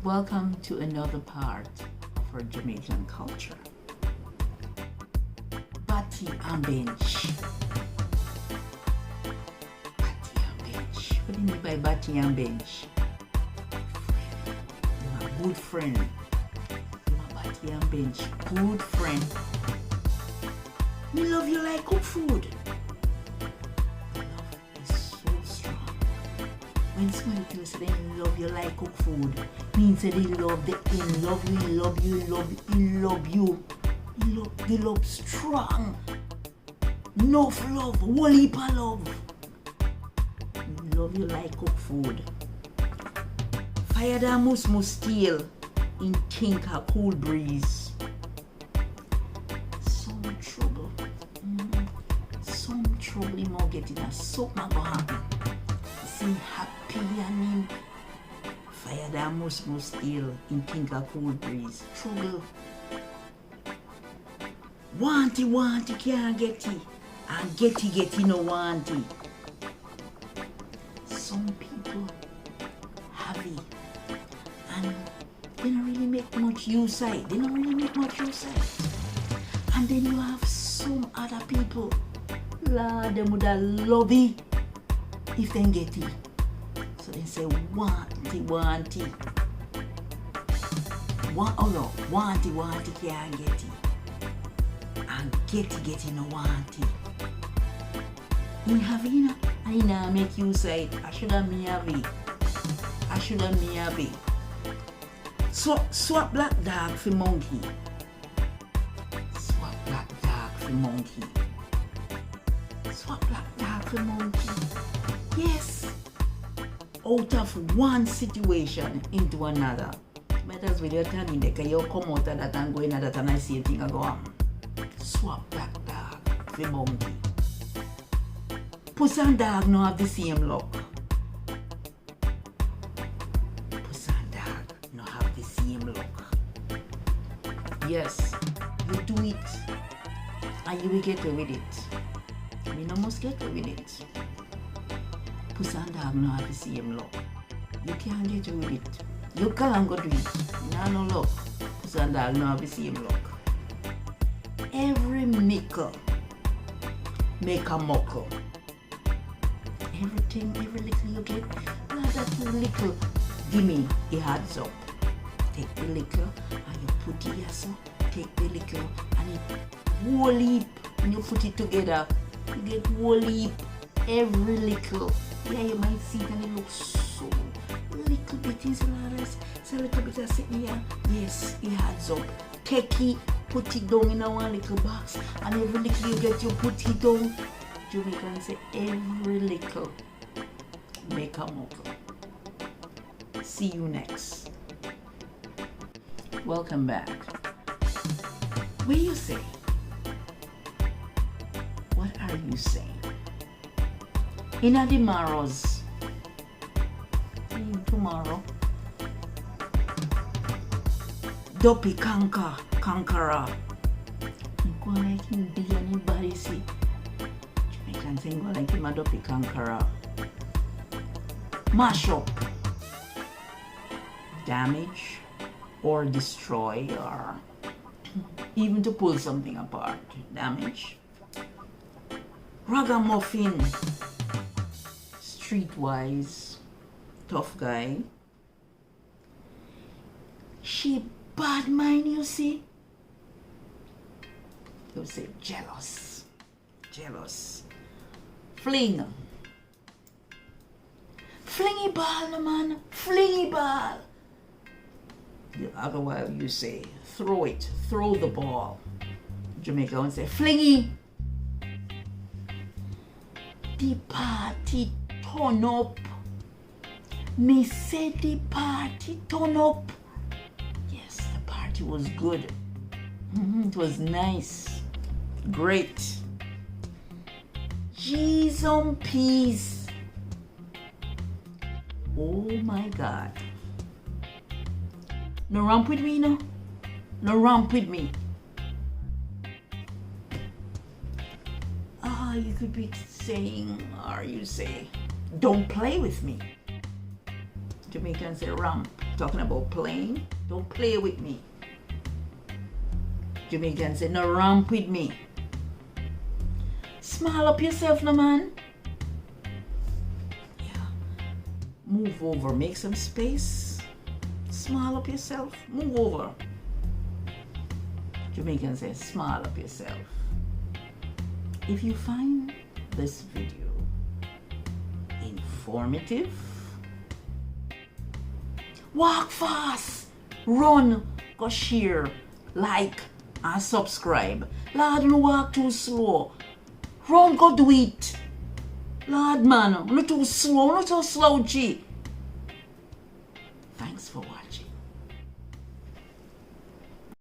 Welcome to another part of our Jamaican culture. Batty and bench. Batty and bench. What do you mean by batty and bench? You're my good friend. You're my batty and bench. Good friend. Me love you like cook food. Love is so strong. When somebody tells you they love you like cook food, means that they love you. The love strong. Enough love, whole heap of love. Love you like cook food. Fire that must steal in Tinker Cool Breeze. Some trouble. Some trouble him out getting a soap not gonna happen. See happy and him. Fire that must steal in Tinker Cool Breeze. Trouble. Want it, can't get it. And get it, no want it. Some people have it. And they don't really make much use of it. And then you have some other people. Lord, them would have love it if they get it. So they say, want it. Want it, can't get it. And get it, no want it. You have it, I now make you say, I should have me have it. Swap black dog for monkey. Swap black dog for monkey. Yes. Out of one situation into another. But as with your time, you come out of that and go in that and I see a thing I go on. Swap black dog for monkey. Puss and dog no have the same luck. Yes, you do it and you will get away with it. We no must get away with it. Puss and dog no have the same luck. You can't get away with it. You can't go do it. No luck. Puss and dog no have the same luck. Every mickle make a muckle. Every little you get, not that little, give me a heads up. Take the little and you put it here, so take the little and it whole heap. When you put it together, you get whole heap. Every little. Yeah, you might see it and it looks so little bit is a little bit of sitting here. Yes, it adds up. Take it, put it down in a one little box, and every little you get, you put it down. Jamaican say every little make a muckle. See you next. Welcome back. What do you say? What are you saying? In a tomorrow's tomorrow. Dopey conqueror. You go like him be anybody see. Jamaican say go like him a dopey conqueror. Mash up. Damage or destroy or even to pull something apart. Damage. Ragamuffin. Streetwise. Tough guy. She bad mind, you see. You say jealous. Fling. Flingy ball, no man. Flingy ball. The other way you say throw it. Throw the ball. Jamaica would say flingy. The party turn up. Me say the party turn up. Yes, the party was good. It was nice. Great. G's on peas. Oh my God. No romp with me, no? No romp with me. You could be saying, or you say, don't play with me. Jamaicans say ramp. Talking about playing. Don't play with me. Jamaicans say no ramp with me. Smile up yourself, no man. Yeah. Move over. Make some space. Smile up yourself. Move over. Jamaicans say smile up yourself. If you find this video informative, walk fast, run, go share, like, and subscribe. Lord, don't walk too slow. Run, go do it. Lord, man, not too slow, not too slouchy.